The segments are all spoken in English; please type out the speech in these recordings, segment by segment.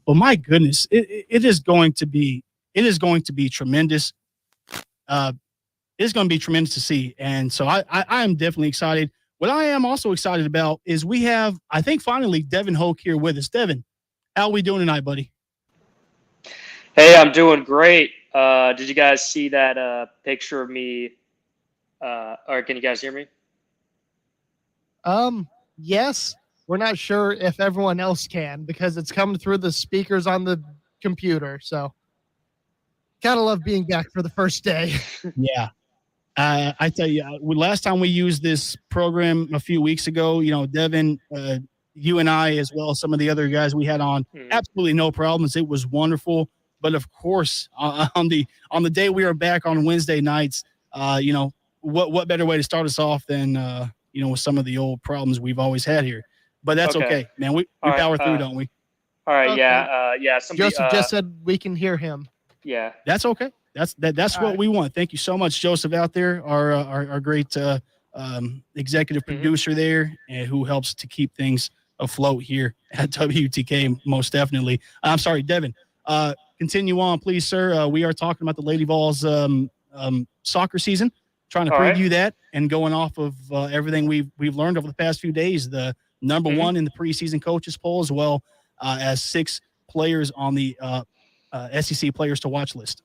But my goodness, it is going to be tremendous. Uh, it's going to be tremendous to see, and so I am definitely excited. What I am also excited about is we have, I think, finally Devin Hoke here with us. Devin, how are we doing tonight, buddy? Hey, I'm doing great. Did you guys see that picture of me? Or can you guys hear me? Yes, we're not sure if everyone else can because it's coming through the speakers on the computer. So, gotta love being back for the first day. Yeah. I tell you, last time we used this program a few weeks ago, Devin, you and I, as well as some of the other guys we had on, Mhm. absolutely no problems. It was wonderful. But of course, on the day we are back on Wednesday nights, what better way to start us off than with some of the old problems we've always had here. But that's Okay. okay, man. We All we right. power through, don't we? All right. Okay. Yeah. Somebody. Joseph just said we can hear him. Yeah. That's okay. That's All what right. we want. Thank you so much, Joseph, out there, our great executive Hmm. producer there, and who helps to keep things afloat here at WTK. Most definitely. I'm sorry, Devin. Continue on, please, sir. We are talking about the Lady Vols soccer season, trying to All right. preview that, and going off of everything we've learned over the past few days. The number Hmm. one in the preseason coaches poll, as well as six players on the SEC players to watch list.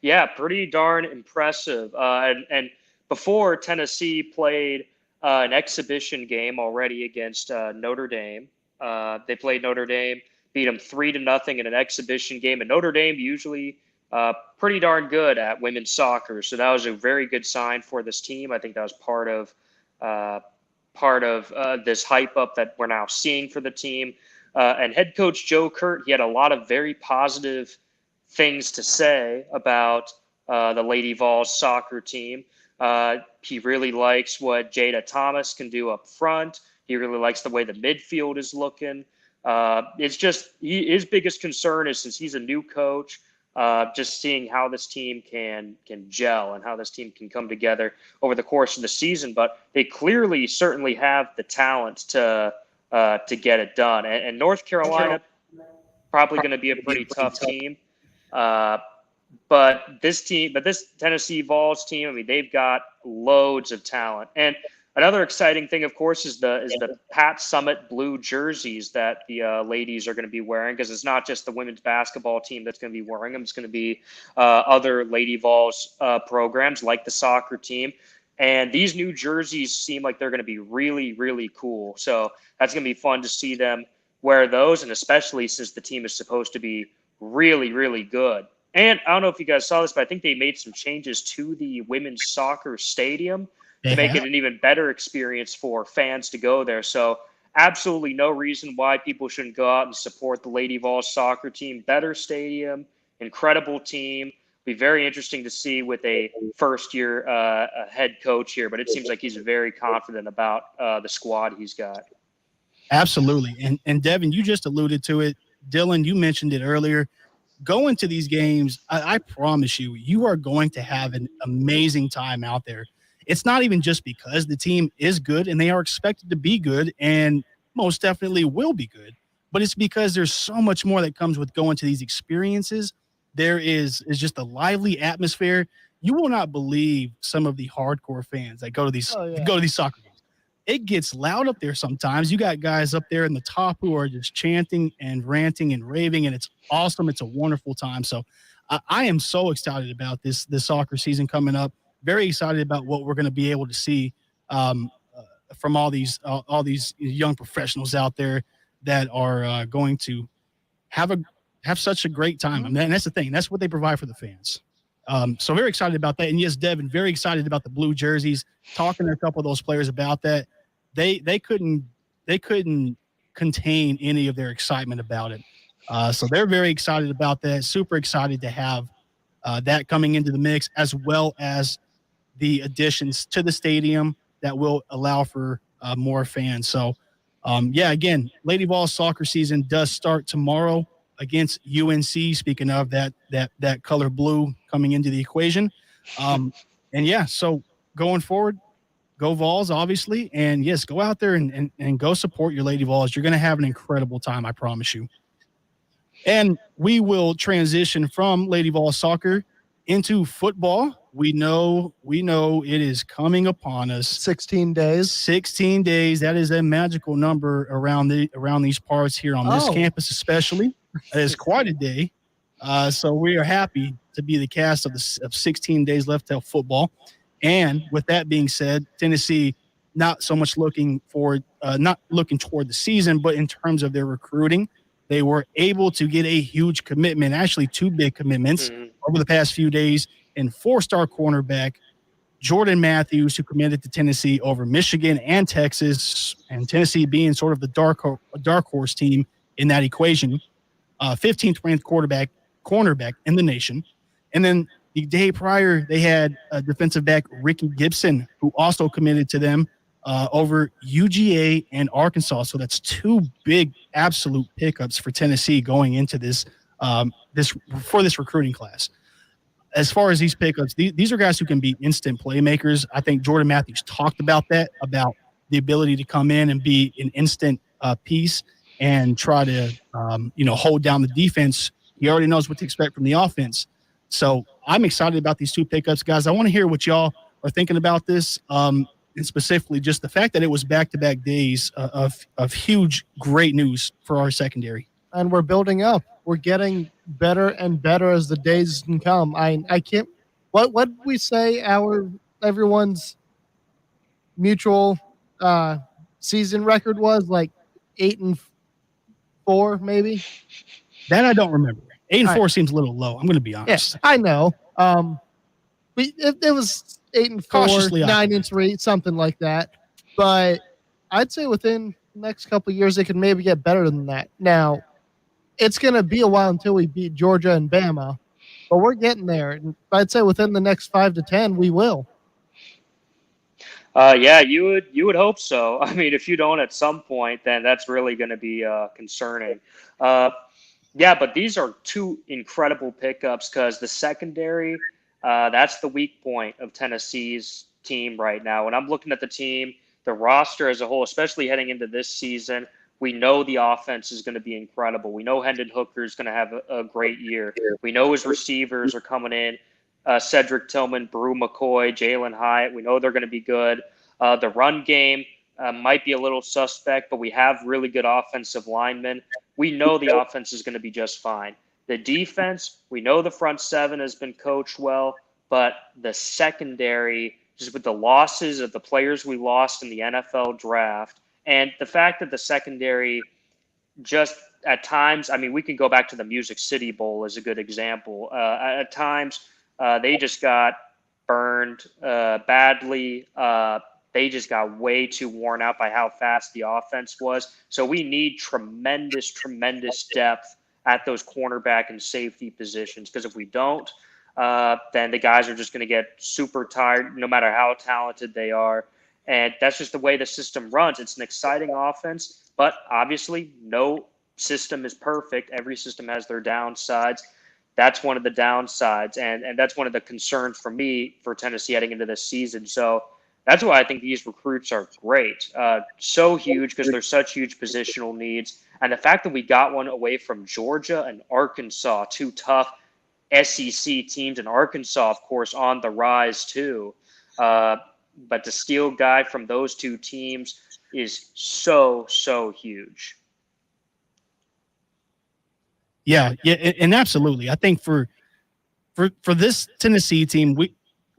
Yeah. Pretty darn impressive. And before Tennessee played an exhibition game already against Notre Dame. They played Notre Dame, beat them 3-0 in an exhibition game, and Notre Dame usually pretty darn good at women's soccer. So that was a very good sign for this team. I think that was uh, part of this hype up that we're now seeing for the team. And head coach Joe Kurt, he had a lot of very positive things to say about the Lady Vols soccer team. He really likes what Jada Thomas can do up front. He really likes the way the midfield is looking. It's just his biggest concern is, since he's a new coach, just seeing how this team can gel and how this team can come together over the course of the season. But they clearly certainly have the talent to get it done. And North Carolina probably going to be a pretty tough team. Uh, but this Tennessee Vols team, I mean, they've got loads of talent. And another exciting thing, of course, is the Pat Summit blue jerseys that the ladies are going to be wearing, because it's not just the women's basketball team that's going to be wearing them. It's going to be other Lady Vols programs like the soccer team. And these new jerseys seem like they're going to be really, really cool. So that's going to be fun to see them wear those, and especially since the team is supposed to be really, really good. And I don't know if you guys saw this, but I think they made some changes to the women's soccer stadium They to make it have. an even better experience for fans to go there. So, absolutely no reason why people shouldn't go out and support the Lady Vols soccer team. Better stadium, incredible team. Be very interesting to see with a first year head coach here, but it seems like he's very confident about the squad he's got. Absolutely. And Devin, you just alluded to it. Dylan, you mentioned it earlier. Going to these games, I promise you, you are going to have an amazing time out there. It's not even just because the team is good and they are expected to be good and most definitely will be good, but it's because there's so much more that comes with going to these experiences. There is just a lively atmosphere. You will not believe some of the hardcore fans that Oh yeah. go to these soccer games. It gets loud up there sometimes. You got guys up there in the top who are just chanting and ranting and raving, and it's awesome. It's a wonderful time. So I am so excited about this soccer season coming up. Very excited about what we're going to be able to see um, from all these young professionals out there that are going to have a have such a great time. I mean, and that's the thing. That's what they provide for the fans. So very excited about that. And yes, Devin, very excited about the blue jerseys. Talking to a couple of those players about that, they couldn't contain any of their excitement about it. So they're very excited about that. Super excited to have that coming into the mix, as well as the additions to the stadium that will allow for more fans. So, yeah, again, Lady Vol soccer season does start tomorrow against UNC. Speaking of that color blue coming into the equation, um, and yeah, so going forward, go Vols, obviously, and yes, go out there and go support your Lady Vols. You're going to have an incredible time, I promise you. And we will transition from Lady Vols soccer into football. We know it is coming upon us. 16 days. 16 days. That is a magical number around these parts here on this campus, especially. It's quite a day. So we are happy to be the cast of 16 days left till football. And with that being said, Tennessee not so much not looking toward the season, but in terms of their recruiting, they were able to get a huge commitment, actually 2 big commitments over the past few days, and 4-star cornerback Jordan Matthews, who committed to Tennessee over Michigan and Texas, and Tennessee being sort of the dark horse team in that equation. 15th ranked cornerback in the nation. And then the day prior, they had defensive back Ricky Gibson, who also committed to them over UGA and Arkansas. So that's 2 big absolute pickups for Tennessee going into this recruiting class. As far as these pickups, these are guys who can be instant playmakers. I think Jordan Matthews talked about that, about the ability to come in and be an instant piece and try to hold down the defense. He already knows what to expect from the offense. So I'm excited about these 2 pickups, guys. I want to hear what y'all are thinking about this, and specifically just the fact that it was back-to-back days of huge, great news for our secondary. And we're building up. We're getting better and better as the days can come. I can't. What did we say? Everyone's mutual season record was like 8-4, maybe. That I don't remember. 8-4 seems a little low. I'm going to be honest. Yeah, I know. It was 8-4, 9-3, something like that. But I'd say within the next couple of years, it could maybe get better than that. Now, it's going to be a while until we beat Georgia and Bama, but we're getting there. And I'd say within the next 5 to 10, we will. Yeah, you would hope so. I mean, if you don't at some point, then that's really going to be concerning. Yeah, but these are 2 incredible pickups because the secondary, that's the weak point of Tennessee's team right now. When I'm looking at the team, the roster as a whole, especially heading into this season, we know the offense is going to be incredible. We know Hendon Hooker is going to have a great year. We know his receivers are coming in. Cedric Tillman, Brew McCoy, Jalen Hyatt. We know they're going to be good. The run game might be a little suspect, but we have really good offensive linemen. We know the offense is going to be just fine. The defense, we know the front 7 has been coached well, but the secondary, just with the losses of the players we lost in the NFL draft, and the fact that the secondary just at times, I mean, we can go back to the Music City Bowl as a good example. At times, they just got burned badly. They just got way too worn out by how fast the offense was. So we need tremendous depth at those cornerback and safety positions, because if we don't, then the guys are just going to get super tired no matter how talented they are. And that's just the way the system runs. It's an exciting offense, but obviously no system is perfect. Every system has their downsides. That's one of the downsides, and that's one of the concerns for me for Tennessee heading into this season. So that's why I think these recruits are great. So huge because they're such huge positional needs. And the fact that we got one away from Georgia and Arkansas, 2 tough SEC teams, and Arkansas, of course, on the rise too. But to steal a guy from those 2 teams is so huge. Yeah, and absolutely. I think for this Tennessee team,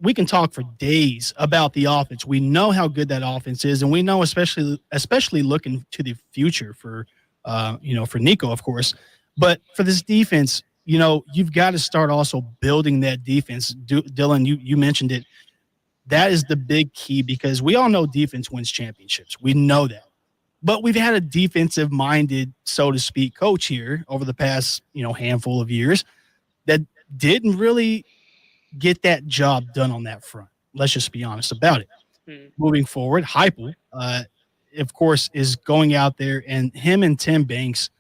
we can talk for days about the offense. We know how good that offense is, and we know especially looking to the future for for Nico, of course. But for this defense, you've got to start also building that defense. Dylan, you mentioned it. That is the big key, because we all know defense wins championships. We know that. But we've had a defensive-minded, so to speak, coach here over the past, handful of years that didn't really get that job done on that front. Let's just be honest about it. Moving forward, Heupel, of course, is going out there, and him and Tim Banks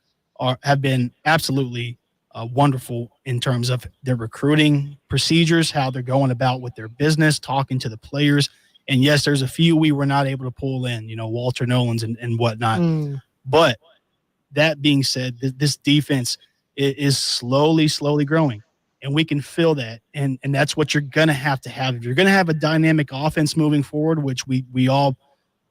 have been absolutely wonderful in terms of their recruiting procedures, how they're going about with their business, talking to the players. And yes, there's a few we were not able to pull in, Walter Nolan's and whatnot. But that being said, this defense, is slowly growing. And we can feel that. And that's what you're going to have. If you're going to have a dynamic offense moving forward, which we all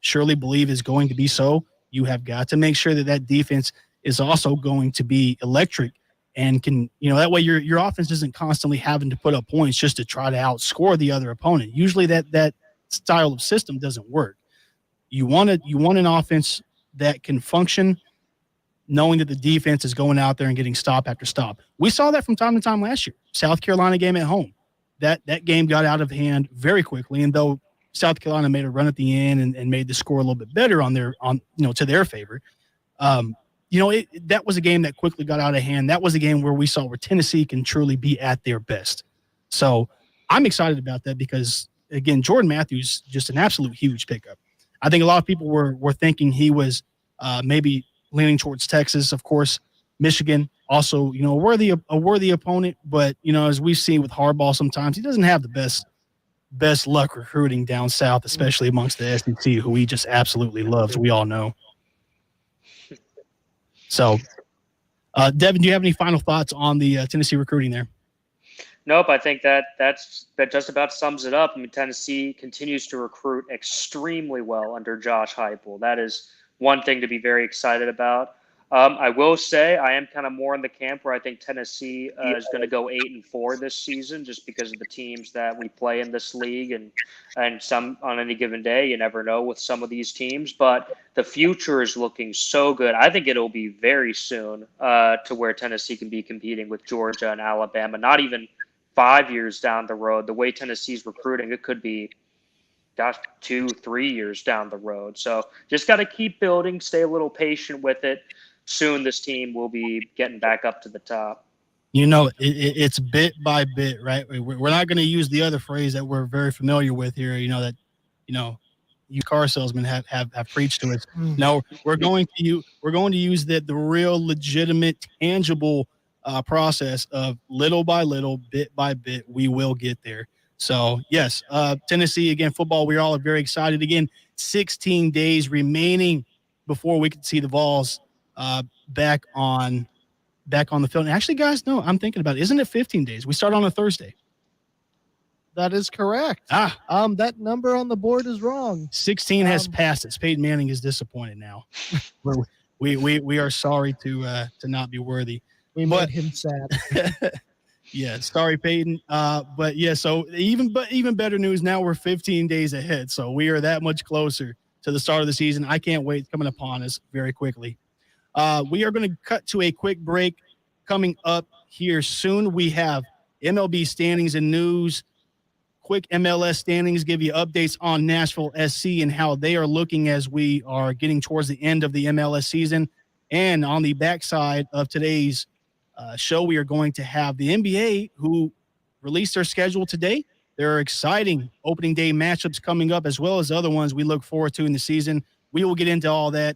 surely believe is going to be so, you have got to make sure that defense is also going to be electric and can, that way your offense isn't constantly having to put up points just to try to outscore the other opponent. Usually that style of system doesn't work. You want an offense that can function knowing that the defense is going out there and getting stop after stop. We saw that from time to time last year. South Carolina game at home. That game got out of hand very quickly, and though South Carolina made a run at the end and made the score a little bit better to their favor, that was a game that quickly got out of hand. That was a game where we saw where Tennessee can truly be at their best. So I'm excited about that because, again, Jordan Matthews, just an absolute huge pickup. I think a lot of people were thinking he was maybe leaning towards Texas, of course, Michigan, also, a worthy opponent. But, as we've seen with Harbaugh sometimes, he doesn't have the best luck recruiting down south, especially amongst the SEC, who he just absolutely loves. We all know. So, Devin, do you have any final thoughts on the Tennessee recruiting there? Nope, I think that just about sums it up. I mean, Tennessee continues to recruit extremely well under Josh Heupel. That is one thing to be very excited about. I will say I am kind of more in the camp where I think Tennessee is going to go 8-4 this season, just because of the teams that we play in this league, and some on any given day, you never know with some of these teams. But the future is looking so good. I think it'll be very soon to where Tennessee can be competing with Georgia and Alabama. Not even 5 years down the road. The way Tennessee's recruiting, it could be 2-3 years down the road. So just got to keep building, stay a little patient with it. Soon this team will be getting back up to the top. It's bit by bit, right? We're not going to use the other phrase that we're very familiar with here, that you car salesmen have preached to us. No, we're going to use the real legitimate, tangible process of little by little, bit by bit, we will get there. So, yes, Tennessee, again, football, we all are very excited. Again, 16 days remaining before we can see the Vols back on the field. And actually, guys, no, I'm thinking about it. Isn't it 15 days? We start on a Thursday. That is correct. That number on the board is wrong. 16 has passed us. Peyton Manning is disappointed now. we are sorry to not be worthy. We made him sad. Yeah, sorry, Peyton. But yeah, so even better news. Now we're 15 days ahead, so we are that much closer to the start of the season. I can't wait. It's coming upon us very quickly. We are going to cut to a quick break. Coming up here soon, we have MLB standings and news. Quick MLS standings, give you updates on Nashville SC and how they are looking as we are getting towards the end of the MLS season. And on the backside of today's show, we are going to have the NBA, who released their schedule today. There are exciting opening day matchups coming up, as well as other ones we look forward to in the season. We will get into all that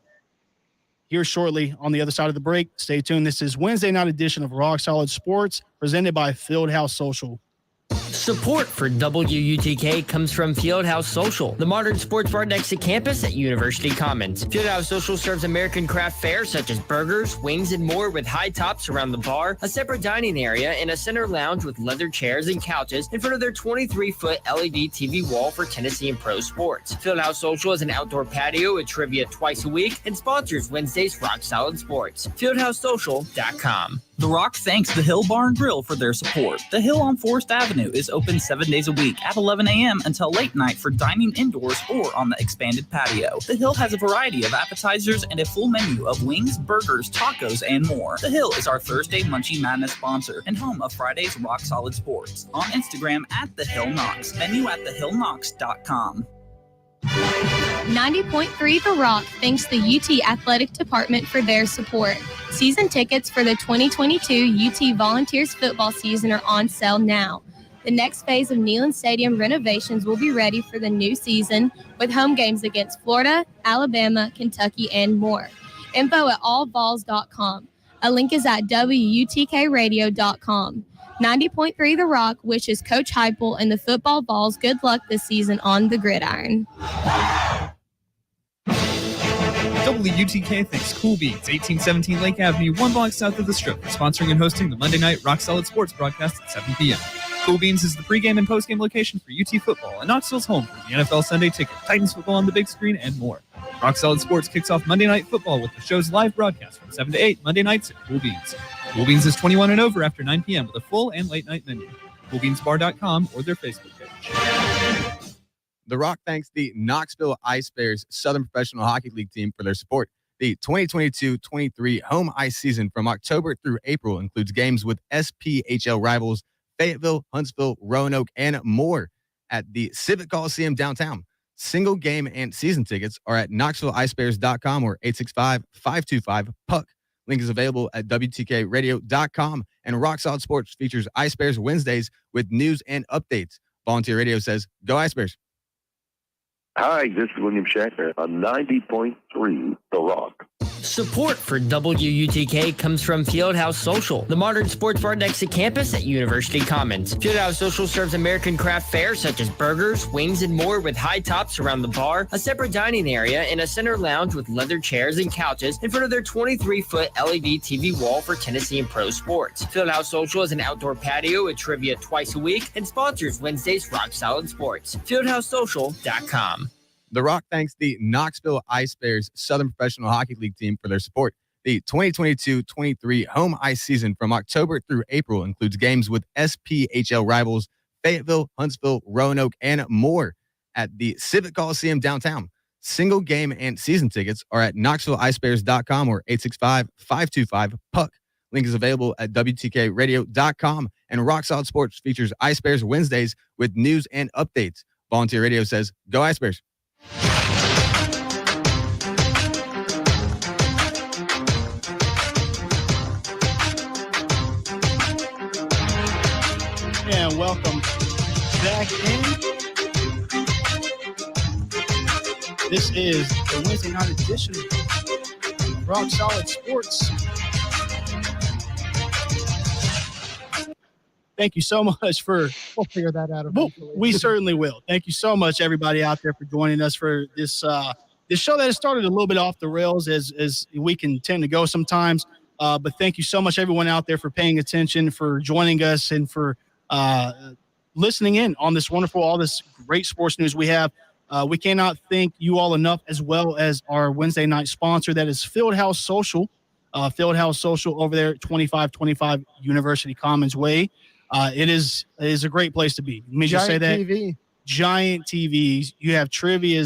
here shortly on the other side of the break. Stay tuned. This is Wednesday night edition of Rock Solid Sports, presented by Fieldhouse Social. Support for WUTK comes from Fieldhouse Social, the modern sports bar next to campus at University Commons. Fieldhouse Social serves American craft fare such as burgers, wings, and more with high tops around the bar, a separate dining area, and a center lounge with leather chairs and couches in front of their 23-foot LED TV wall for Tennessee and pro sports. Fieldhouse Social is an outdoor patio with trivia twice a week and sponsors Wednesday's Rock Solid Sports. FieldhouseSocial.com. The Rock thanks the Hill Bar and Grill for their support. The Hill on Forest Avenue is open 7 days a week at 11 a.m. until late night for dining indoors or on the expanded patio. The Hill has a variety of appetizers and a full menu of wings, burgers, tacos, and more. The Hill is our Thursday Munchie Madness sponsor and home of Friday's Rock Solid Sports. On Instagram at The Hill Knox. Menu at thehillknox.com. 90.3 The Rock thanks the UT Athletic Department for their support. Season tickets for the 2022 UT Volunteers football season are on sale now. The next phase of Neyland Stadium renovations will be ready for the new season with home games against Florida, Alabama, Kentucky, and more. Info at allvols.com. A link is at WUTKradio.com. 90.3 The Rock wishes Coach Heupel and the football Vols good luck this season on the gridiron. The WUTK thanks Cool Beans, 1817 Lake Avenue, 1 block south of the Strip, for sponsoring and hosting the Monday night Rock Solid Sports broadcast at 7 p.m. Cool Beans is the pregame and postgame location for UT football, and Knoxville's home for the NFL Sunday Ticket, Titans football on the big screen, and more. Rock Solid Sports kicks off Monday Night Football with the show's live broadcast from 7 to 8 Monday nights at Cool Beans. Cool Beans is 21 and over after 9 p.m. with a full and late night menu. CoolBeansBar.com or their Facebook page. The Rock thanks the Knoxville Ice Bears Southern Professional Hockey League team for their support. The 2022-23 home ice season from October through April includes games with SPHL rivals Fayetteville, Huntsville, Roanoke, and more at the Civic Coliseum downtown. Single game and season tickets are at KnoxvilleIceBears.com or 865-525-PUCK. Link is available at WTKRadio.com. And Rock Solid Sports features Ice Bears Wednesdays with news and updates. Volunteer Radio says, go Ice Bears. Hi, this is William Shatner on 90.3 The Rock. Support for WUTK comes from Fieldhouse Social, the modern sports bar next to campus at University Commons. Fieldhouse Social serves American craft fare such as burgers, wings, and more with high tops around the bar, a separate dining area, and a center lounge with leather chairs and couches in front of their 23-foot LED TV wall for Tennessee and pro sports. Fieldhouse Social is an outdoor patio with trivia twice a week and sponsors Wednesday's Rock Solid Sports. FieldhouseSocial.com. The Rock thanks the Knoxville Ice Bears Southern Professional Hockey League team for their support. The 2022-23 home ice season from October through April includes games with SPHL rivals Fayetteville, Huntsville, Roanoke, and more at the Civic Coliseum downtown. Single game and season tickets are at KnoxvilleIceBears.com or 865-525-PUCK. Link is available at WTKRadio.com. And Rock Solid Sports features Ice Bears Wednesdays with news and updates. Volunteer Radio says, go Ice Bears. And welcome back in. This is the Wednesday night edition of Rock Solid Sports. Thank you so much for. We'll figure that out eventually. We certainly will. Thank you so much, everybody out there, for joining us for this this show that has started a little bit off the rails as we can tend to go sometimes. But thank you so much, everyone out there, for paying attention, for joining us, and for listening in on this all this great sports news we have. We cannot thank you all enough, as well as our Wednesday night sponsor, that is Fieldhouse Social. Fieldhouse Social over there at 2525 University Commons Way. It is a great place to be. Let me just say that. TV. Giant TVs. You have trivia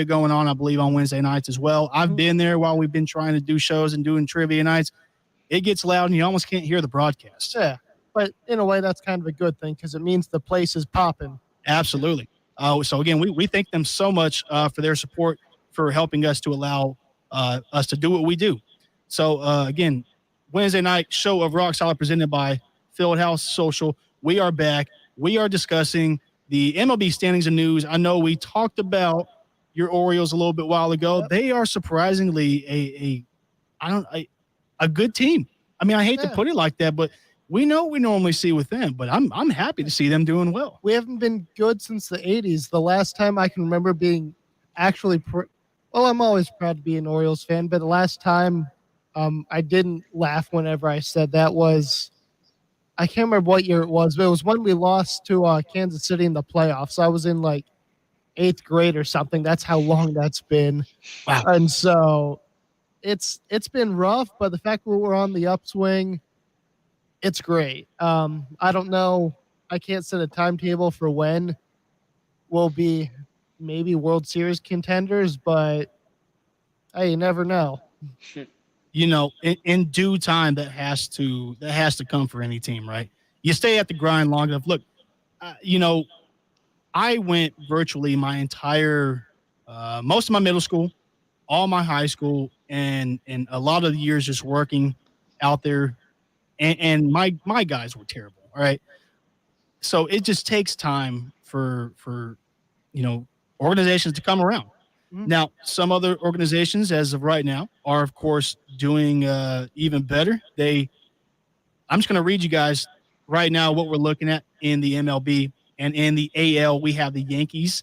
going on, I believe, on Wednesday nights as well. I've been there while we've been trying to do shows and doing trivia nights. It gets loud and you almost can't hear the broadcast. Yeah, but in a way, that's kind of a good thing because it means the place is popping. Absolutely. So again, we thank them so much for their support, for helping us to allow us to do what we do. So again, Wednesday night show of Rock Solid presented by Fieldhouse Social. We are back. We are discussing the MLB standings and news. I know we talked about your Orioles a little bit while ago. Yep. They are surprisingly a good team. I mean, I hate to put it like that, but we know what we normally see with them. But I'm happy to see them doing well. We haven't been good since the 80s. The last time I can remember being actually I'm always proud to be an Orioles fan, but the last time I didn't laugh whenever I said that was I can't remember what year it was, but it was when we lost to Kansas City in the playoffs. I was in like 8th grade or something. That's how long that's been. Wow. And so it's been rough, but the fact that we're on the upswing, it's great. I don't know. I can't set a timetable for when we'll be maybe World Series contenders, but hey, you never know. You know, in due time, that has to come for any team, right? You stay at the grind long enough. Look, I went virtually my entire, most of my middle school, all my high school, and a lot of the years just working out there, and my guys were terrible. All right, so it just takes time for organizations to come around. Now, some other organizations, as of right now, are, of course, doing even better. I'm just going to read you guys right now what we're looking at in the MLB. And in the AL, we have the Yankees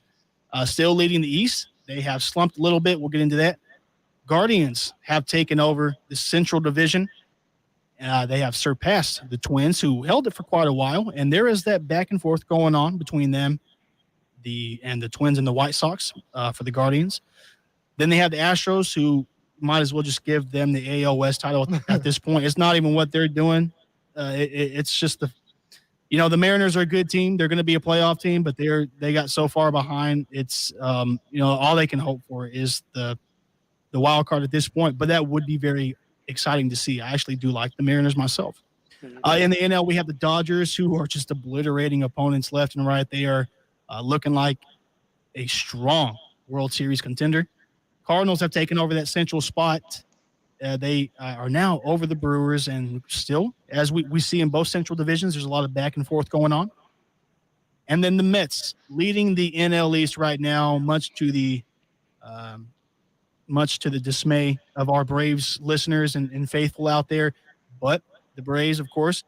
still leading the East. They have slumped a little bit. We'll get into that. Guardians have taken over the Central Division. They have surpassed the Twins, who held it for quite a while, and there is that back and forth going on between them, the Twins and the White Sox for the Guardians. Then they have the Astros, who might as well just give them the AL West title at this point. It's not even what they're doing. It's just the Mariners are a good team. They're going to be a playoff team, but they got so far behind. It's all they can hope for is the wild card at this point. But that would be very exciting to see. I actually do like the Mariners myself. In the NL, we have the Dodgers, who are just obliterating opponents left and right. They are looking like a strong World Series contender. Cardinals have taken over that central spot. They are now over the Brewers, and still, as we see in both central divisions, there's a lot of back and forth going on. And then the Mets leading the NL East right now, much to the dismay of our Braves listeners and faithful out there. But the Braves, of course,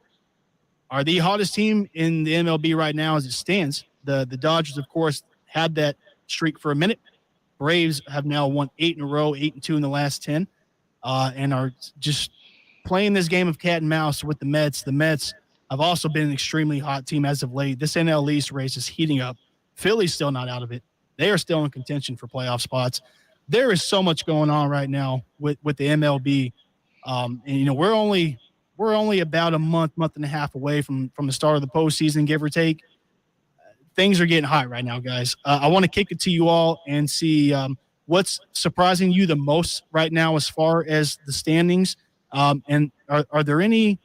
are the hottest team in the MLB right now as it stands. The Dodgers, of course, had that streak for a minute. Braves have now won 8 in a row, 8-2 in the last 10, and are just playing this game of cat and mouse with the Mets. The Mets have also been an extremely hot team as of late. This NL East race is heating up. Philly's still not out of it. They are still in contention for playoff spots. There is so much going on right now with the MLB, and we're only about a month and a half away from the start of the postseason, give or take. Things are getting hot right now, guys. I want to kick it to you all and see what's surprising you the most right now as far as the standings. And are there any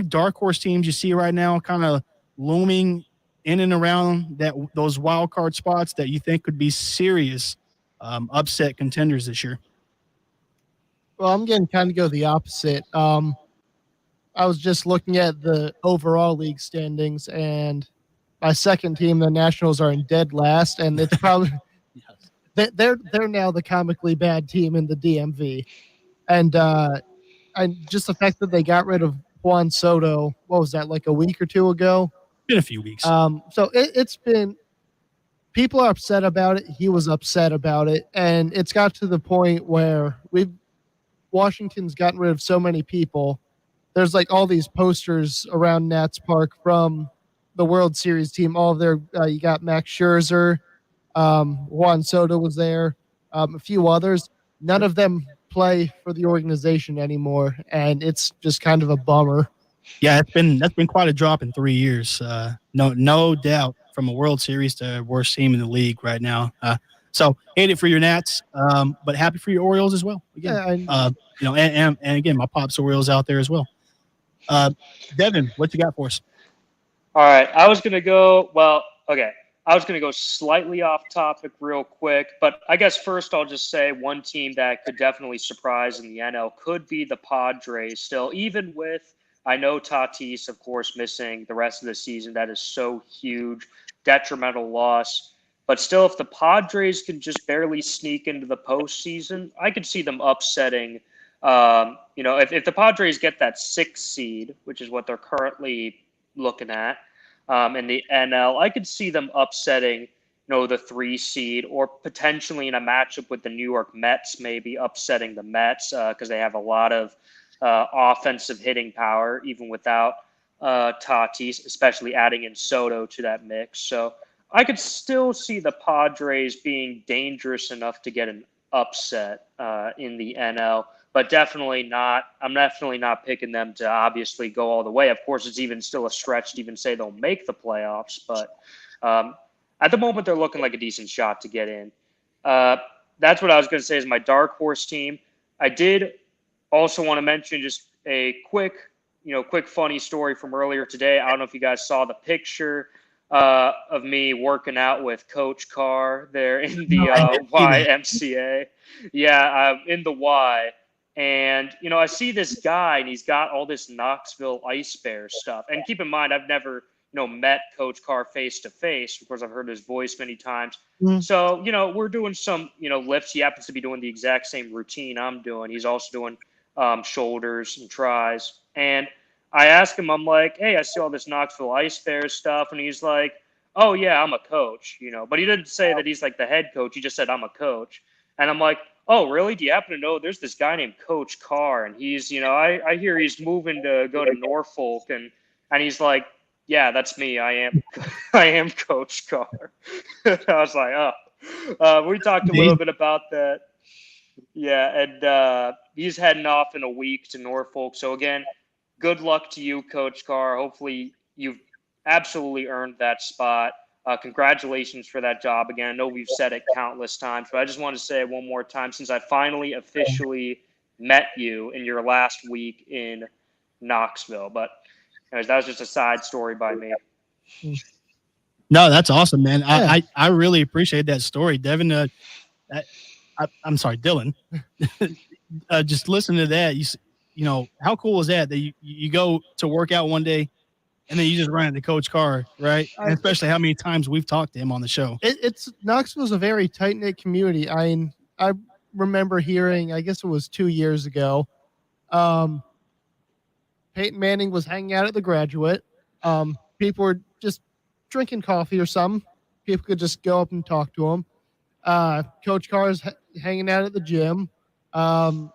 dark horse teams you see right now kind of looming in and around those wild card spots that you think could be serious upset contenders this year? Well, I'm going to kind of go the opposite. I was just looking at the overall league standings, and my second team, the Nationals, are in dead last, and it's probably they're now the comically bad team in the DMV, and just the fact that they got rid of Juan Soto, what was that, like a week or two ago? Been a few weeks. So it's been, people are upset about it. He was upset about it, and it's got to the point where Washington's gotten rid of so many people. There's like all these posters around Nats Park from the World Series team. All of their, you got Max Scherzer, Juan Soto was there, a few others. None of them play for the organization anymore, and it's just kind of a bummer. Yeah, that's been quite a drop in 3 years. No doubt, from a World Series to worst team in the league right now. So hate it for your Nats, but happy for your Orioles as well. Again, and again, my Pops Orioles out there as well. Devin, what you got for us? All right, I was going to go slightly off topic real quick, but I guess first I'll just say one team that could definitely surprise in the NL could be the Padres still, even with, I know Tatis, of course, missing the rest of the season. That is so huge, detrimental loss. But still, if the Padres can just barely sneak into the postseason, I could see them upsetting. If the Padres get that 6th seed, which is what they're currently looking at in the NL, I could see them upsetting, the 3 seed, or potentially in a matchup with the New York Mets, maybe upsetting the Mets because they have a lot of offensive hitting power, even without Tatis, especially adding in Soto to that mix. So I could still see the Padres being dangerous enough to get an upset in the NL, but I'm definitely not picking them to obviously go all the way. Of course, it's even still a stretch to even say they'll make the playoffs, but at the moment they're looking like a decent shot to get in. That's what I was going to say is my dark horse team. I did also want to mention just a quick funny story from earlier today. I don't know if you guys saw the picture of me working out with Coach Carr there in the YMCA. Yeah, in the Y. And, I see this guy, and he's got all this Knoxville Ice Bear stuff. And keep in mind, I've never, met Coach Carr face-to-face. Of course, I've heard his voice many times. Mm. So, we're doing some, lifts. He happens to be doing the exact same routine I'm doing. He's also doing shoulders and tries. And I asked him, I'm like, hey, I see all this Knoxville Ice Bears stuff. And he's like, oh, yeah, I'm a coach, But he didn't say that he's like the head coach. He just said, I'm a coach. And I'm like, Oh, really? Do you happen to know there's this guy named Coach Carr, and he's, I hear he's moving to go to Norfolk, and he's like, yeah, that's me. I am, I am Coach Carr. I was like, oh, we talked a little bit about that. Yeah, and he's heading off in a week to Norfolk. So again, good luck to you, Coach Carr. Hopefully, you've absolutely earned that spot. Congratulations for that job again. I know we've said it countless times, but I just want to say it one more time since I finally officially met you in your last week in Knoxville. But anyways, that was just a side story by me. No, that's awesome, man. Yeah. I really appreciate that story, Devin. I'm sorry, Dylan. Just listen to that. You know, how cool is that you go to work out one day and then you just run into Coach Carr, right? And especially how many times we've talked to him on the show. It's Knoxville's a very tight knit community. I remember hearing, I guess it was 2 years ago, Peyton Manning was hanging out at the Graduate. People were just drinking coffee or something. People could just go up and talk to him. Coach Carr is hanging out at the gym. Who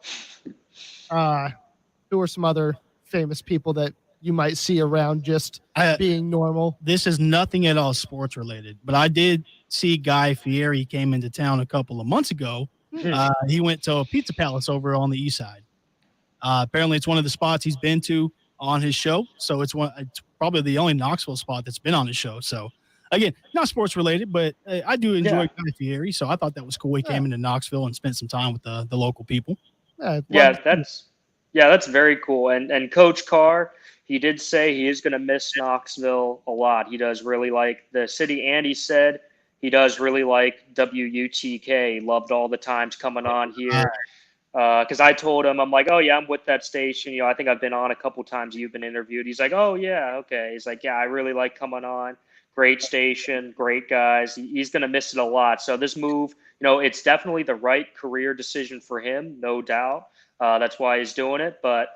are some other famous people that you might see around just being normal? This is nothing at all sports related, but I did see Guy Fieri came into town a couple of months ago. He went to a Pizza Palace over on the east side. Apparently, it's one of the spots he's been to on his show. So it's probably the only Knoxville spot that's been on his show. So again, not sports related, but I do enjoy Guy Fieri. So I thought that was cool. He came into Knoxville and spent some time with the local people. That's very cool. And Coach Carr, he did say he is going to miss Knoxville a lot. He does really like the city, and he said he does really like WUTK. He loved all the times coming on here. Because I told him, I'm like, oh, yeah, I'm with that station. I think I've been on a couple times. You've been interviewed. He's like, oh, yeah, okay. He's like, yeah, I really like coming on. Great station, great guys. He's going to miss it a lot. So this move, it's definitely the right career decision for him, no doubt. That's why he's doing it. But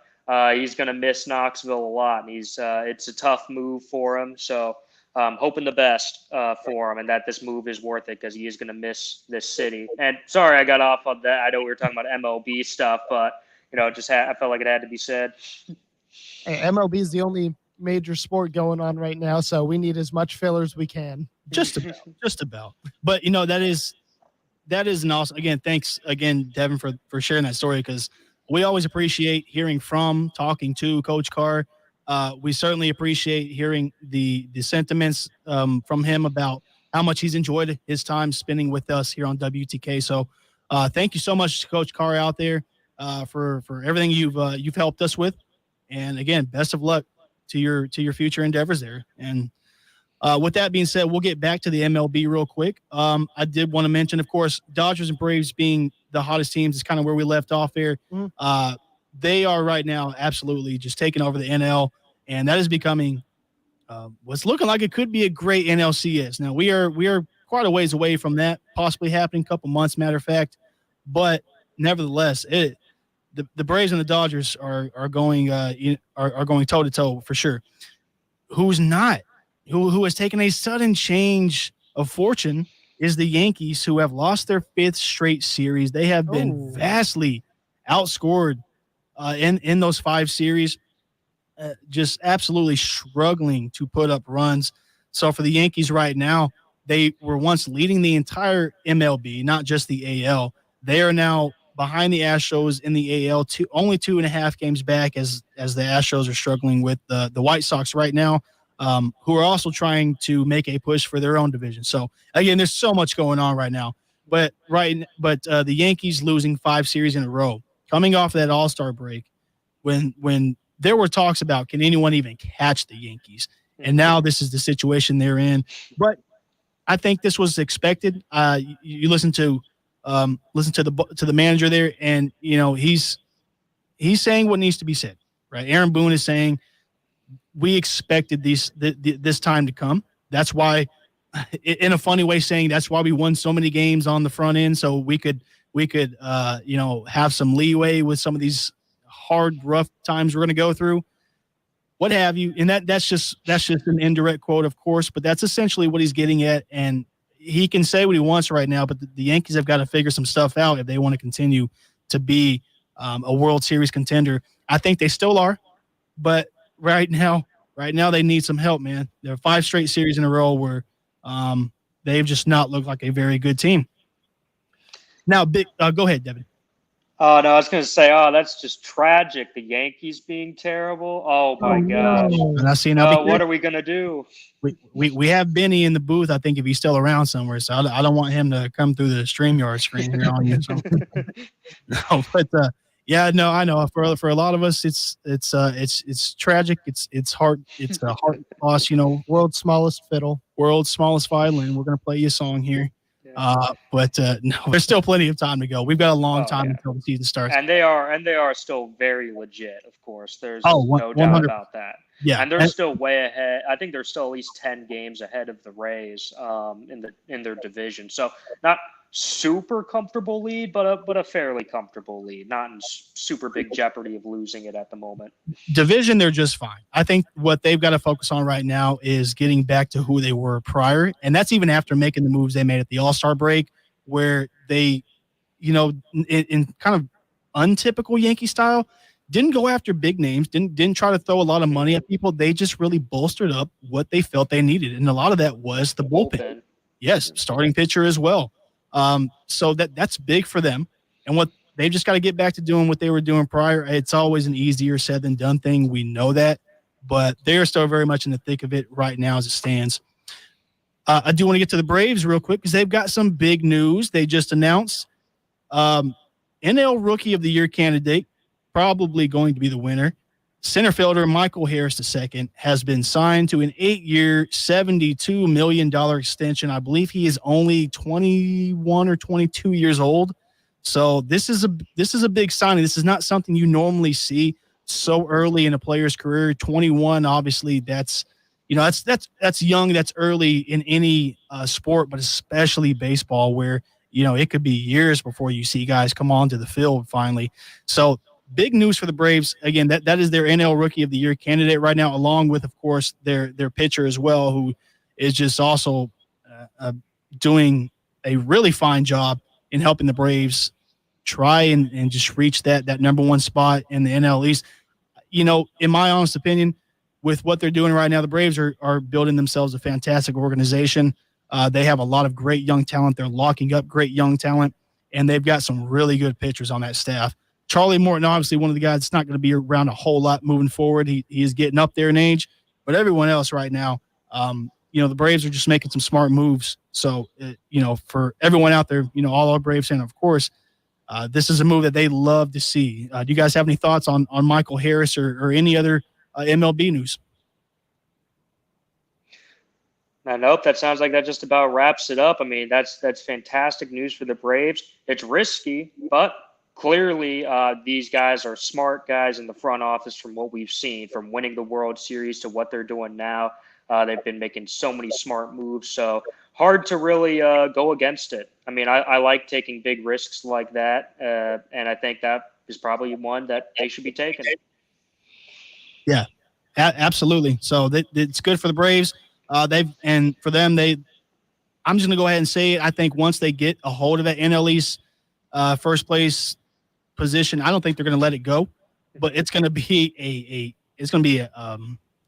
he's going to miss Knoxville a lot. And it's a tough move for him. So hoping the best for him and that this move is worth it because he is going to miss this city. And sorry I got off on that. I know we were talking about MLB stuff, but, I felt like it had to be said. Hey, MLB is the only major sport going on right now, so we need as much filler as we can. Just about. But, that is an awesome, again, thanks again, Devin, for sharing that story because we always appreciate hearing from, talking to Coach Carr. We certainly appreciate hearing the sentiments from him about how much he's enjoyed his time spending with us here on WTK. So thank you so much, Coach Carr, out there for everything you've helped us with. And again, best of luck to your future endeavors there. And with that being said, we'll get back to the MLB real quick. I did want to mention, of course, Dodgers and Braves being the hottest teams is kind of where we left off there. They are right now absolutely just taking over the NL, and that is becoming what's looking like it could be a great NLCS. Now, we are quite a ways away from that possibly happening, a couple months, matter of fact. But nevertheless, the Braves and the Dodgers are going toe to toe for sure. Who's not? Who has taken a sudden change of fortune is the Yankees, who have lost their 5th straight series. They have been vastly outscored in those 5 series, just absolutely struggling to put up runs. So for the Yankees right now, they were once leading the entire MLB, not just the AL. They are now behind the Astros in the AL, only 2.5 games back as the Astros are struggling with the White Sox right now, who are also trying to make a push for their own division. So again, there's so much going on right now. But the Yankees losing 5 series in a row, coming off that All-Star break, when there were talks about can anyone even catch the Yankees, and now this is the situation they're in. But I think this was expected. You listen to the manager there, and he's saying what needs to be said. Right, Aaron Boone is saying we expected this time to come. That's why, in a funny way, saying that's why we won so many games on the front end, so we could have some leeway with some of these hard, rough times we're going to go through, what have you. And that's just an indirect quote, of course, but that's essentially what he's getting at. And he can say what he wants right now, but the Yankees have got to figure some stuff out if they want to continue to be a World Series contender. I think they still are, but right now they need some help, man. There are 5 straight series in a row where they've just not looked like a very good team. Now, go ahead, Devin. Oh, no, I was going to say, that's just tragic. The Yankees being terrible. Oh, my gosh. And I see what are we going to do? We have Benny in the booth, I think, if he's still around somewhere. So I don't want him to come through the StreamYard screen here on you. So. No, but I know for a lot of us, it's tragic. It's hard. It's a heart loss. World's smallest fiddle. World's smallest violin. We're gonna play you a song here. But no, there's still plenty of time to go. We've got a long time until the season starts. And they are still very legit, of course. There's no 100%. doubt about that. Yeah, and they're still way ahead. I think they're still at least 10 games ahead of the Rays in their division. So not super comfortable lead, but a fairly comfortable lead. Not in super big jeopardy of losing it at the moment. Division, they're just fine. I think what they've got to focus on right now is getting back to who they were prior, and that's even after making the moves they made at the All-Star break, where they, in kind of untypical Yankee style, didn't go after big names, didn't try to throw a lot of money at people. They just really bolstered up what they felt they needed, and a lot of that was the bullpen. Yes, starting pitcher as well. So that's big for them, and what they've just got to get back to doing what they were doing prior. It's always an easier said than done thing. We know that, but they're still very much in the thick of it right now as it stands. I do want to get to the Braves real quick because they've got some big news. They just announced NL Rookie of the Year candidate, probably going to be the winner. Center fielder Michael Harris II has been signed to an 8-year, $72 million extension. I believe he is only 21 or 22 years old. So this is a big signing. This is not something you normally see so early in a player's career. 21, obviously, that's young, that's early in any sport, but especially baseball, where it could be years before you see guys come onto the field finally. So big news for the Braves. Again, that is their NL Rookie of the Year candidate right now, along with, of course, their pitcher as well, who is just also doing a really fine job in helping the Braves try and just reach that number one spot in the NL East. In my honest opinion, with what they're doing right now, the Braves are building themselves a fantastic organization. They have a lot of great young talent. They're locking up great young talent, and they've got some really good pitchers on that staff. Charlie Morton, obviously one of the guys that's not going to be around a whole lot moving forward. He is getting up there in age, but everyone else right now, the Braves are just making some smart moves. So, for everyone out there, all our Braves fans, of course, this is a move that they love to see. Do you guys have any thoughts on Michael Harris or any other MLB news? Nope. That sounds like that just about wraps it up. I mean, that's fantastic news for the Braves. It's risky, but clearly these guys are smart guys in the front office from what we've seen, from winning the World Series to what they're doing now. They've been making so many smart moves, so hard to really go against it. I mean, I like taking big risks like that, and I think that is probably one that they should be taking. Yeah, absolutely. So it's good for the Braves. I'm just going to go ahead and say it. I think once they get a hold of that NL East first place position, I don't think they're going to let it go, but it's going to be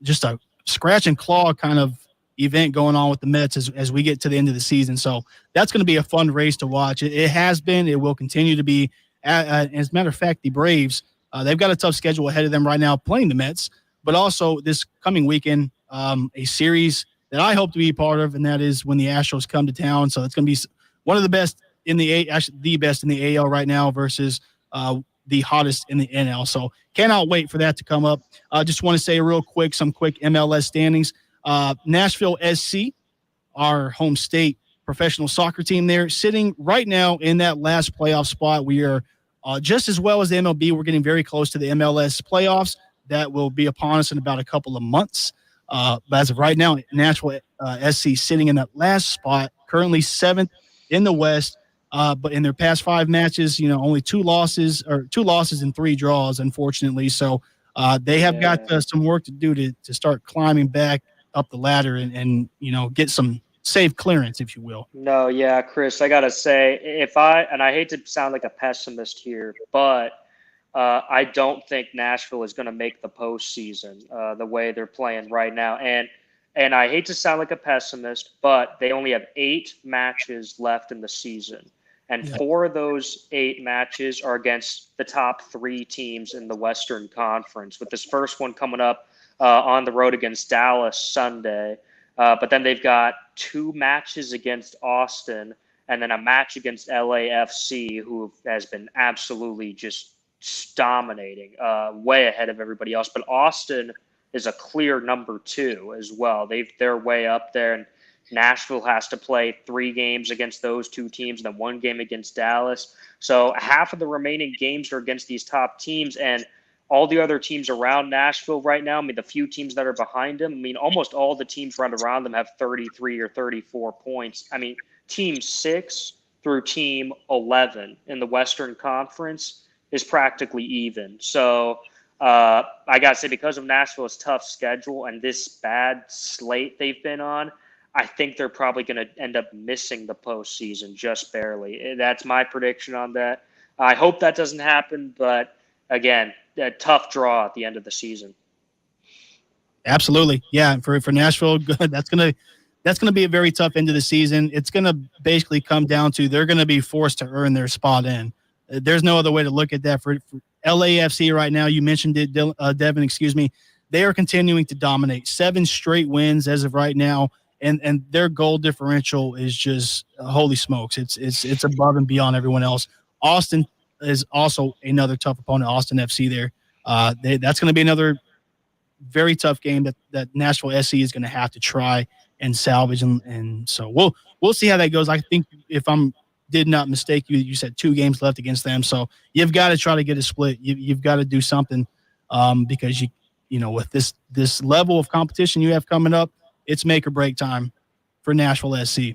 just a scratch and claw kind of event going on with the Mets as we get to the end of the season. So that's going to be a fun race to watch. It has been, it will continue to be. As a matter of fact, the Braves, they've got a tough schedule ahead of them right now playing the Mets, but also this coming weekend, a series that I hope to be a part of, and that is when the Astros come to town. So it's going to be one of the best in the best in the AL right now versus the hottest in the NL. So cannot wait for that to come up. Just want to say some quick MLS standings. Nashville SC, our home state professional soccer team there, sitting right now in that last playoff spot. We are just as well as the MLB. We're getting very close to the MLS playoffs. That will be upon us in about a couple of months. But as of right now, Nashville SC sitting in that last spot, currently 7th in the West. But in their past 5 matches, only 2 losses and 3 draws, unfortunately. So they have got some work to do to start climbing back up the ladder and get some safe clearance, if you will. No, yeah, Chris, I gotta say, and I hate to sound like a pessimist here, but I don't think Nashville is going to make the postseason the way they're playing right now. And I hate to sound like a pessimist, but they only have 8 matches left in the season. And 4 of those 8 matches are against the top 3 teams in the Western Conference, with this first one coming up on the road against Dallas Sunday. But then they've got 2 matches against Austin and then a match against LAFC, who has been absolutely just dominating, way ahead of everybody else. But Austin is a clear number 2 as well. They're way up there, and Nashville has to play 3 games against those 2 teams and then 1 game against Dallas. So half of the remaining games are against these top teams, and all the other teams around Nashville right now, I mean, the few teams that are behind them, I mean, almost all the teams right around them have 33 or 34 points. I mean, team 6 through team 11 in the Western Conference is practically even. So I got to say, because of Nashville's tough schedule and this bad slate they've been on, I think they're probably going to end up missing the postseason just barely. That's my prediction on that. I hope that doesn't happen, but again, a tough draw at the end of the season. Absolutely. Yeah. For Nashville, that's going to be a very tough end of the season. It's going to basically come down to they're going to be forced to earn their spot in. There's no other way to look at that. For LAFC right now, you mentioned it, Devin, excuse me. They are continuing to dominate. 7 straight wins as of right now, and their goal differential is just holy smokes. It's above and beyond everyone else. Austin is also another tough opponent, Austin FC there. That's going to be another very tough game that Nashville SC is going to have to try and salvage. And so we'll see how that goes. I think if did not mistake you, you said 2 games left against them. So you've got to try to get a split. You've got to do something because you know, with this level of competition you have coming up, it's make or break time for Nashville SC.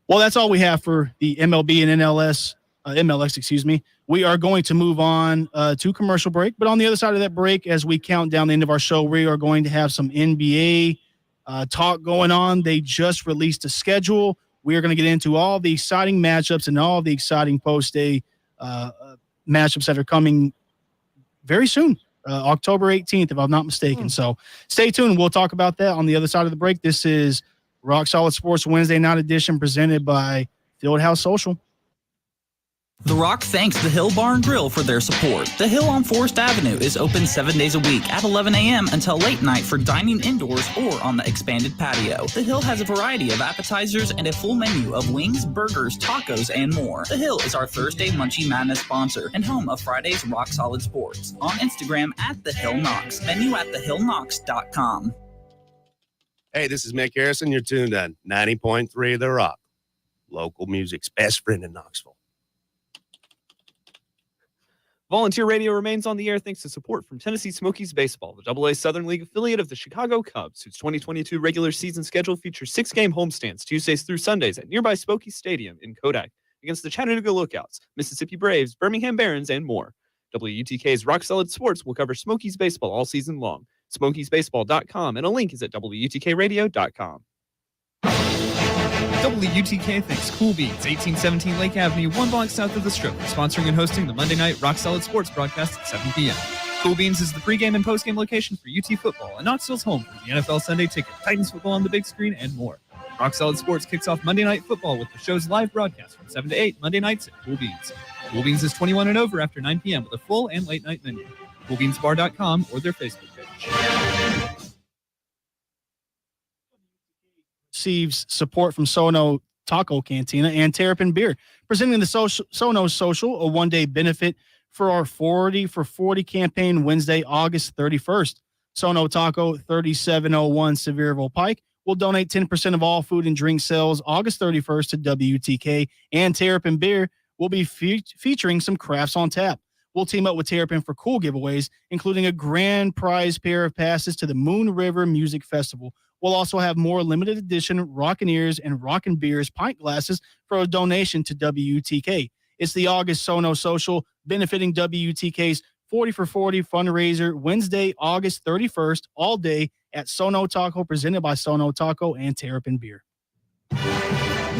Well, that's all we have for the MLB and MLS, excuse me. We are going to move on to commercial break, but on the other side of that break, as we count down the end of our show, we are going to have some NBA talk going on. They just released a schedule. We are going to get into all the exciting matchups and all the exciting post-day matchups that are coming very soon, October 18th, if I'm not mistaken. So stay tuned. We'll talk about that on the other side of the break. This is Rock Solid Sports Wednesday night edition presented by Fieldhouse Social. The Rock thanks the Hill Bar and Grill for their support. The Hill on Forest Avenue is open 7 days a week at 11 a.m. until late night for dining indoors or on the expanded patio. The Hill has a variety of appetizers and a full menu of wings, burgers, tacos, and more. The Hill is our Thursday Munchie Madness sponsor and home of Friday's Rock Solid Sports. On Instagram at The Hill Knox. Menu at thehillknox.com. Hey, this is Mick Harrison. You're tuned on 90.3 The Rock. Local music's best friend in Knoxville. Volunteer Radio remains on the air thanks to support from Tennessee Smokies Baseball, the AA Southern League affiliate of the Chicago Cubs, whose 2022 regular season schedule features 6-game homestands Tuesdays through Sundays at nearby Smokies Stadium in Kodak against the Chattanooga Lookouts, Mississippi Braves, Birmingham Barons, and more. WUTK's Rock Solid Sports will cover Smokies Baseball all season long. SmokiesBaseball.com, and a link is at WUTKRadio.com. WUTK thanks Cool Beans, 1817 Lake Avenue, 1 block south of the Strip, sponsoring and hosting the Monday night Rock Solid Sports broadcast at 7 p.m. Cool Beans is the pregame and postgame location for UT football and Knoxville's home for the NFL Sunday Ticket, Titans football on the big screen, and more. Rock Solid Sports kicks off Monday Night Football with the show's live broadcast from 7 to 8 Monday nights at Cool Beans. Cool Beans is 21 and over after 9 p.m. with a full and late night menu. CoolBeansBar.com or their Facebook page. Receives support from Sono Taco Cantina and Terrapin Beer, presenting the Sono Social, a one-day benefit for our 40 for 40 campaign Wednesday, August 31st. Sono Taco, 3701 Sevierville Pike, will donate 10% of all food and drink sales August 31st to WTK, and Terrapin Beer will be featuring some crafts on tap. We'll team up with Terrapin for cool giveaways, including a grand prize pair of passes to the Moon River Music Festival. We'll also have more limited edition Rockin' Ears and Rockin' Beers pint glasses for a donation to WTK. It's the August Sono Social, benefiting WTK's 40 for 40 fundraiser Wednesday, August 31st, all day at Sono Taco, presented by Sono Taco and Terrapin Beer.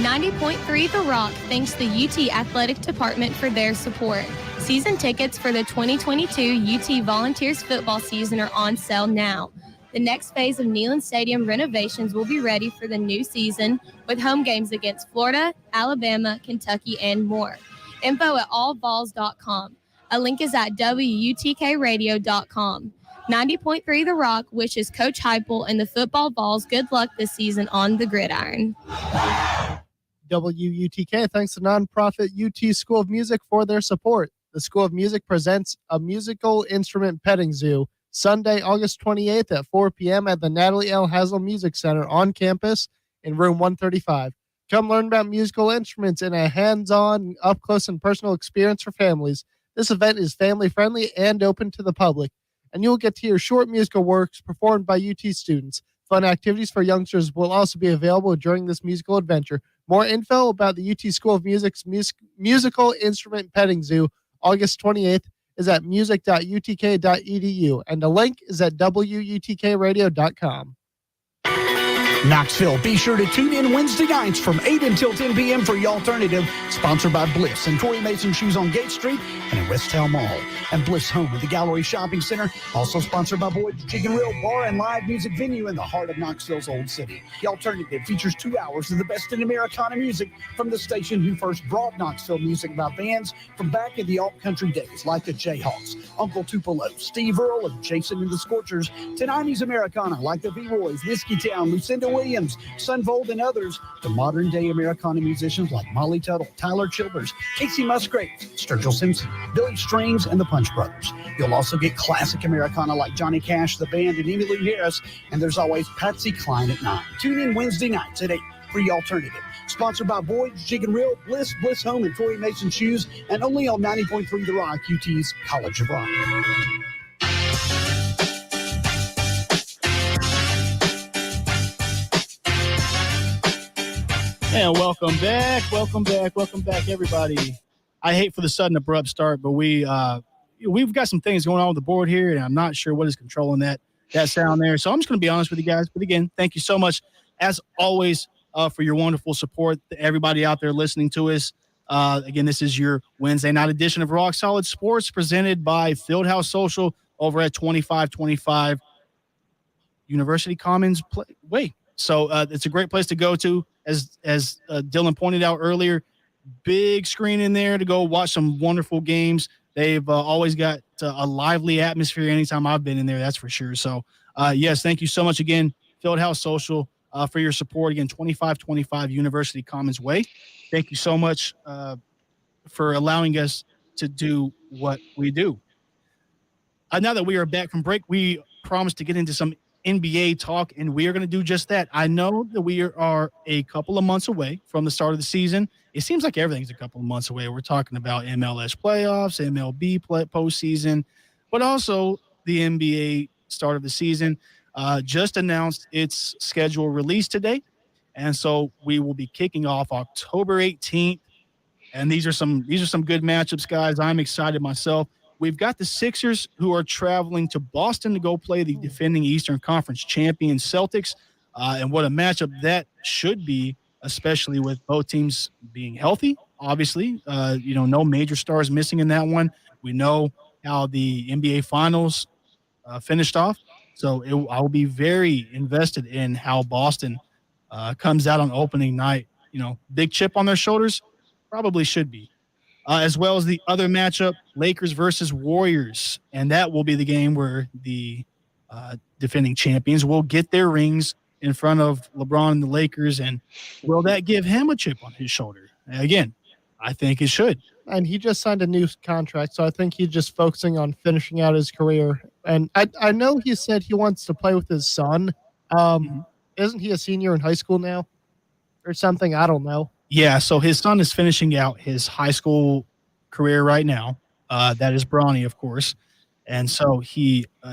90.3 The Rock thanks the UT Athletic Department for their support. Season tickets for the 2022 UT Volunteers football season are on sale now. The next phase of Neyland Stadium renovations will be ready for the new season with home games against Florida, Alabama, Kentucky, and more. Info at allvols.com. A link is at wutkradio.com. 90.3 The Rock wishes Coach Heupel and the football Vols good luck this season on the gridiron. WUTK thanks to nonprofit UT School of Music for their support. The School of Music presents a musical instrument petting zoo Sunday, August 28th at 4 p.m. at the Natalie L. Haslam Music Center on campus in room 135. Come learn about musical instruments in a hands-on, up-close and personal experience for families. This event is family-friendly and open to the public, and you'll get to hear short musical works performed by UT students. Fun activities for youngsters will also be available during this musical adventure. More info about the UT School of Music's musical instrument petting zoo, August 28th, is at music.utk.edu, and the link is at wutkradio.com. Knoxville, be sure to tune in Wednesday nights from 8 until 10 p.m. for The Alternative, sponsored by Bliss and Tory Mason Shoes on Gate Street and in West Town Mall. And Bliss Home at the Gallery Shopping Center, also sponsored by Boyd's Chicken Grill, bar and live music venue in the heart of Knoxville's Old City. The Alternative features 2 hours of the best in Americana music from the station who first brought Knoxville music about bands from back in the alt-country days, like the Jayhawks, Uncle Tupelo, Steve Earle, and Jason and the Scorchers, to 90s Americana like the V-Roys, Whiskey Town, Lucinda Williams, Sunvold, and others, to modern-day Americana musicians like Molly Tuttle, Tyler Childers, Casey Musgrave, Sturgill Simpson, Billy Strings, and the Punch Brothers. You'll also get classic Americana like Johnny Cash, the band, and Emmylou Harris, and there's always Patsy Cline at 9. Tune in Wednesday nights at 8 for The Alternative. Sponsored by Boyd's Chicken Grill, Bliss Home, and Tory Mason Shoes, and only on 90.3 The Rock, UT's College of Rock. And welcome back, everybody. I hate for the sudden abrupt start, but we've got some things going on with the board here, and I'm not sure what is controlling that sound there. So I'm just going to be honest with you guys. But again, thank you so much, as always, for your wonderful support. Everybody out there listening to us. Again, this is your Wednesday night edition of Rock Solid Sports, presented by Fieldhouse Social over at 2525 University Commons Way. So it's a great place to go to. As Dylan pointed out earlier, big screen in there to go watch some wonderful games. They've always got a lively atmosphere anytime I've been in there, that's for sure. So, yes, thank you so much again, Fieldhouse Social, for your support. Again, 2525 University Commons Way. Thank you so much for allowing us to do what we do. Now that we are back from break, we promised to get into some NBA talk, and we are going to do just that. I know that we are a couple of months away from the start of the season. It seems like everything's a couple of months away. We're talking about MLS playoffs, MLB postseason, but also the NBA start of the season. Just announced its schedule release today, and so we will be kicking off October 18th. And these are some good matchups, guys. I'm excited myself. We've got the Sixers, who are traveling to Boston to go play the defending Eastern Conference champion Celtics. And what a matchup that should be, especially with both teams being healthy, obviously. No major stars missing in that one. We know how the NBA Finals finished off. So I will be very invested in how Boston comes out on opening night. Big chip on their shoulders, probably should be. As well as the other matchup, Lakers versus Warriors. And that will be the game where the defending champions will get their rings in front of LeBron and the Lakers. And will that give him a chip on his shoulder? Again, I think it should. And he just signed a new contract, so I think he's just focusing on finishing out his career. And I know he said he wants to play with his son. Isn't he a senior in high school now or something? I don't know. Yeah, so his son is finishing out his high school career right now. That is Bronny, of course. And so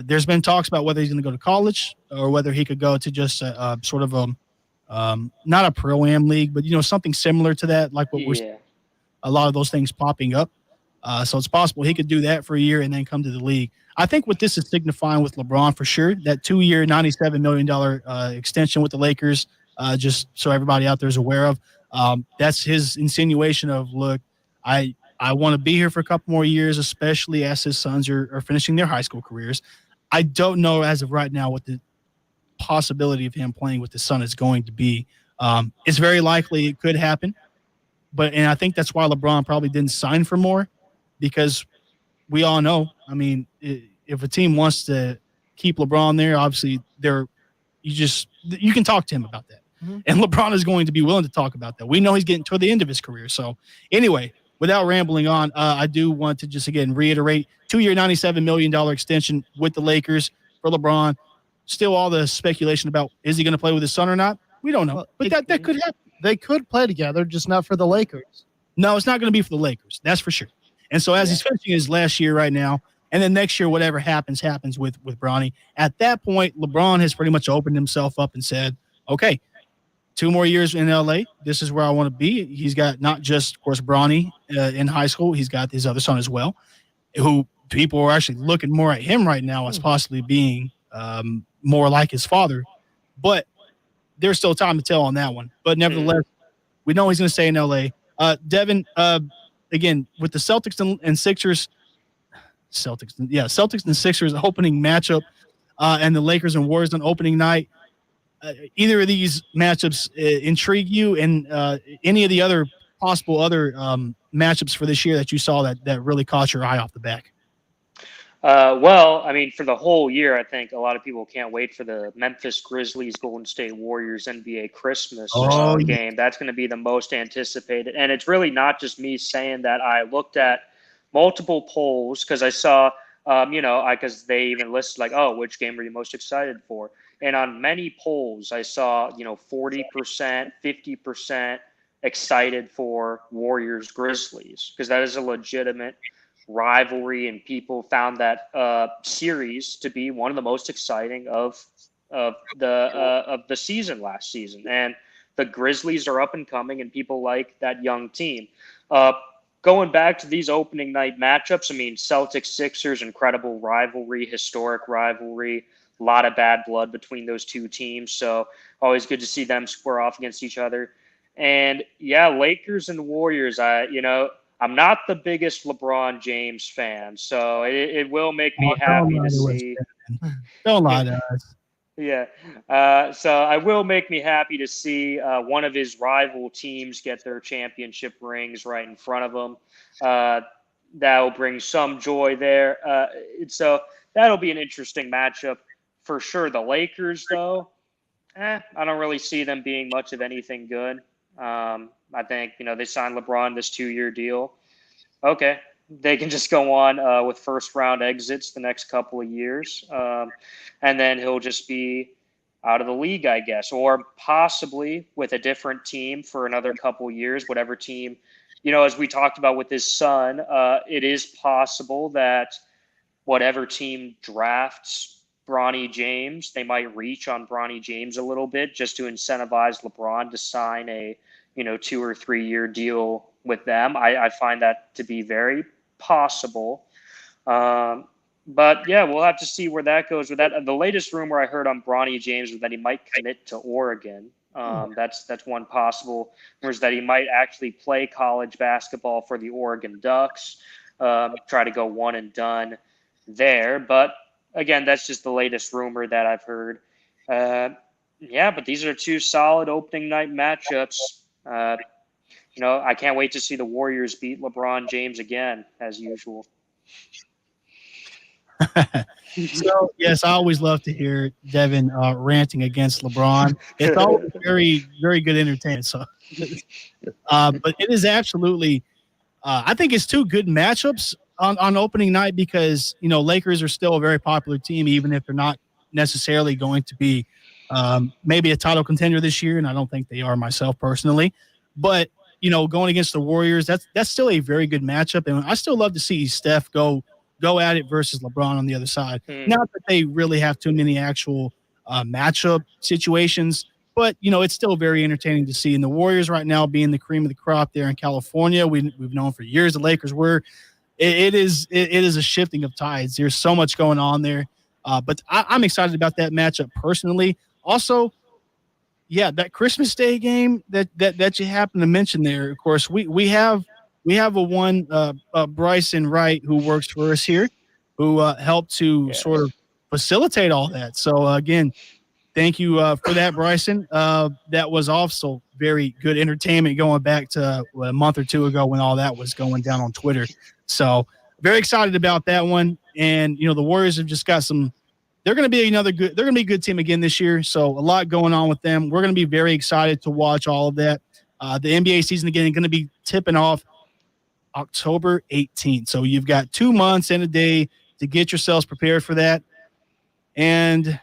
there's been talks about whether he's going to go to college or whether he could go to just sort of not a pro-am league, but, something similar to that, like what we're seeing, a lot of those things popping up. So it's possible he could do that for a year and then come to the league. I think what this is signifying with LeBron for sure, that 2-year, $97 million extension with the Lakers, just so everybody out there is aware of. That's his insinuation of, look, I want to be here for a couple more years, especially as his sons are finishing their high school careers. I don't know as of right now what the possibility of him playing with his son is going to be. It's very likely it could happen, and I think that's why LeBron probably didn't sign for more, because we all know, I mean, if a team wants to keep LeBron there, obviously you can talk to him about that. Mm-hmm. And LeBron is going to be willing to talk about that. We know he's getting toward the end of his career. So anyway, without rambling on, I do want to just, again, reiterate, 2-year, $97 million extension with the Lakers for LeBron. Still all the speculation about, is he going to play with his son or not? We don't know. Well, but that could happen. They could play together, just not for the Lakers. No, it's not going to be for the Lakers. That's for sure. And so as he's finishing his last year right now, and then next year, whatever happens with Bronny. At that point, LeBron has pretty much opened himself up and said, okay, 2 more years in LA. This is where I want to be. He's got not just, of course, Bronny in high school. He's got his other son as well, who people are actually looking more at him right now as possibly being more like his father. But there's still time to tell on that one. But nevertheless, we know he's going to stay in LA. Devin, again, with the Celtics and Sixers, Celtics and Sixers opening matchup, and the Lakers and Warriors on opening night. Either of these matchups intrigue you, and any of the other possible matchups for this year that you saw that really caught your eye off the back? Well, I mean, for the whole year, I think a lot of people can't wait for the Memphis Grizzlies Golden State Warriors NBA Christmas game. That's going to be the most anticipated. And it's really not just me saying that. I looked at multiple polls because I saw, because they even listed like, oh, which game are you most excited for? And on many polls, I saw, 40%, 50% excited for Warriors Grizzlies, because that is a legitimate rivalry, and people found that series to be one of the most exciting of the season last season. And the Grizzlies are up and coming, and people like that young team. Going back to these opening night matchups, I mean, Celtics Sixers, incredible rivalry, historic rivalry. A lot of bad blood between those two teams, so always good to see them square off against each other. And yeah, Lakers and Warriors. I'm not the biggest LeBron James fan, so it will make me happy to see. Don't lie to us. Yeah, so I will make me happy to see one of his rival teams get their championship rings right in front of them. That will bring some joy there. So that'll be an interesting matchup for sure. The Lakers, though, I don't really see them being much of anything good. I think, they signed LeBron this 2-year deal. Okay, they can just go on with first-round exits the next couple of years, and then he'll just be out of the league, I guess, or possibly with a different team for another couple of years, whatever team, as we talked about with his son, it is possible that whatever team drafts Bronny James, they might reach on Bronny James a little bit just to incentivize LeBron to sign a 2 or 3 year deal with them. I find that to be very possible. But yeah, we'll have to see where that goes with that. The latest rumor I heard on Bronny James was that he might commit to Oregon. That's one possible. Rumors that he might actually play college basketball for the Oregon Ducks, try to go one and done there. But again, that's just the latest rumor that I've heard. But these are 2 solid opening night matchups. I can't wait to see the Warriors beat LeBron James again, as usual. So, yes, I always love to hear Devin ranting against LeBron. It's always very, very good entertainment. So, but it is absolutely, I think it's 2 good matchups on opening night, because, Lakers are still a very popular team, even if they're not necessarily going to be maybe a title contender this year, and I don't think they are myself personally. But, going against the Warriors, that's still a very good matchup, and I still love to see Steph go at it versus LeBron on the other side. Not that they really have too many actual matchup situations, but, it's still very entertaining to see. And the Warriors right now being the cream of the crop there in California, we've known for years the Lakers were. It is a shifting of tides. There's so much going on there. But I'm excited about that matchup personally. Also, yeah, that Christmas Day game that you happen to mention there. Of course, we have a one Bryson Wright who works for us here, who helped to sort of facilitate all that. So again, thank you for that, Bryson. That was also very good entertainment going back to a month or two ago when all that was going down on Twitter. So very excited about that one. And the Warriors have just got some. They're going to be They're going to be a good team again this year. So a lot going on with them. We're going to be very excited to watch all of that. The NBA season again going to be tipping off October 18th. So you've got 2 months and a day to get yourselves prepared for that. And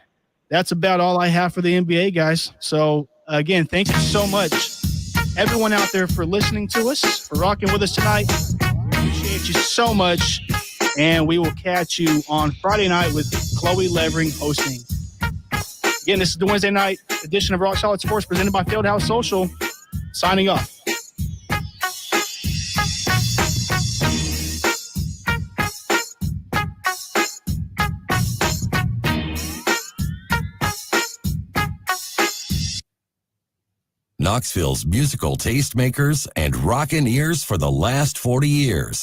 that's about all I have for the NBA, guys. So again, thank you so much, everyone out there, for listening to us, for rocking with us tonight. Appreciate you so much. And we will catch you on Friday night with Chloe Levering hosting. Again, this is the Wednesday night edition of Rock Solid Sports presented by Fieldhouse Social. Signing off. Knoxville's musical tastemakers and rockin' ears for the last 40 years.